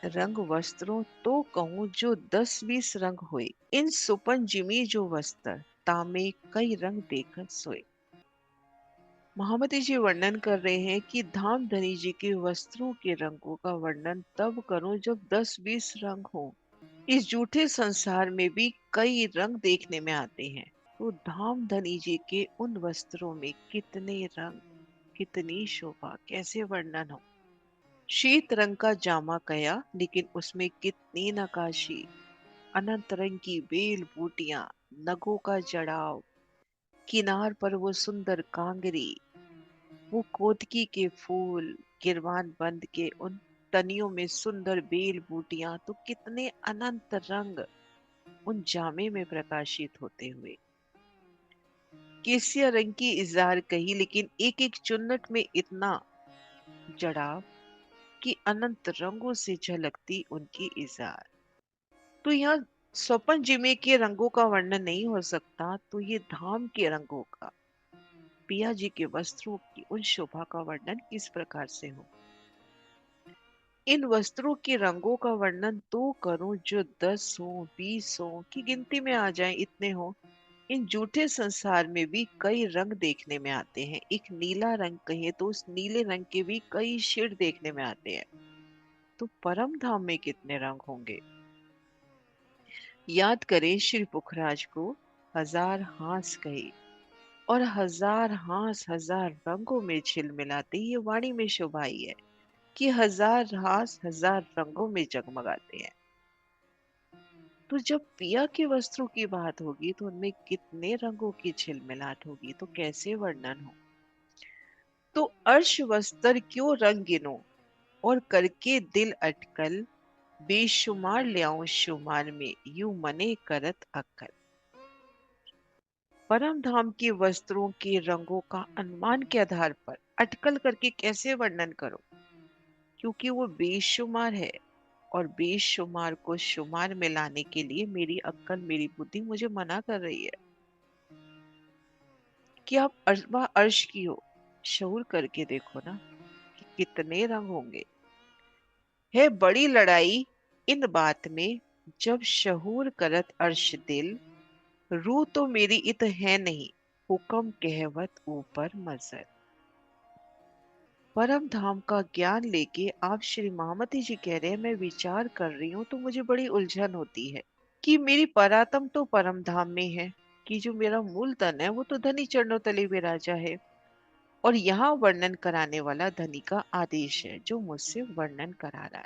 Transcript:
रंग वस्त्रों तो कहूँ जो 10-20 रंग हुए। इन सुपन जिमी जो वस्त्र तामे कई रंग देखत सोए। महामती जी वर्णन कर रहे हैं कि धामधनी जी के वस्त्रों के रंगों का वर्णन तब करूं जब 10-20 रंग हो। इस झूठे संसार में भी कई रंग देखने में आते हैं, तो धामधनी जी के उन वस्त्रों में कितने रंग, कितनी शोभा, कैसे वर्णन हो। शीत रंग का जामा कया, लेकिन उसमें कितनी नकाशी, अनंत रंग की बेल बूटियां, नगों का जड़ाव, किनार पर वो सुंदर कांगरी, वो कोतकी के फूल, गिरवान बंद के उन तनियों में सुंदर बेल बूटियां, तो कितने अनंत रंग उन जामे में प्रकाशित होते हुए। केसिया रंग की इजार कही, लेकिन एक एक चुन्नट में इतना जड़ाव कि अनंत रंगों से झलकती उनकी इजार। तो यहाँ स्वपन जिमे के रंगों का वर्णन नहीं हो सकता, तो ये धाम के रंगों का, पिया जी के वस्त्रों की उन शोभा का वर्णन किस प्रकार से हो। इन वस्त्रों के रंगों का वर्णन तो करूं जो 10 हो, 20 हो, की गिनती में आ जाए, इतने हो। इन झूठे संसार में भी कई रंग देखने में आते हैं। एक नीला रंग कहे तो उस नीले रंग के भी कई शेड देखने में आते हैं। तो परम धाम में कितने रंग होंगे। याद करें श्री पुखराज को, हजार हास कहे और हजार हास हजार रंगों में झिलमिलाते, ये वाणी में शोभाई है कि हजार हास हजार रंगों में जगमगाते हैं। तो जब पिया के वस्त्रों की बात होगी तो उनमें कितने रंगों की झिलमिलाट होगी, तो कैसे वर्णन हो। तो अर्श वस्त्र क्यों रंग गिनो, और करके दिल अटकल, बेशुमार ल्याऊं शुमार में यूं मने करत अक्कल। परम धाम के वस्त्रों के रंगों का अनुमान के आधार पर अटकल करके कैसे वर्णन करो, क्योंकि वो बेशुमार है। और बेशुमार को शुमार में लाने के लिए मेरी अक्ल, मेरी बुद्धि मुझे मना कर रही है कि आप अरबा अर्श की हो। शऊर करके देखो ना कि कितने रंग होंगे। है बड़ी लड़ाई इन बात में, जब शहूर करत अर्श दिल, रू तो मेरी इत है नहीं, हुक्म कहवत ऊपर मजर। परम धाम का ज्ञान लेके आप श्री महामती जी कह रहे हैं, मैं विचार कर रही हूँ तो मुझे बड़ी उलझन होती है कि मेरी परातम तो परम धाम में है, कि जो मेरा मूल तन है वो तो धनी चरणों तले विराजा है, और यहाँ वर्णन कराने वाला धनी का आदेश है जो मुझसे वर्णन करा रहा है।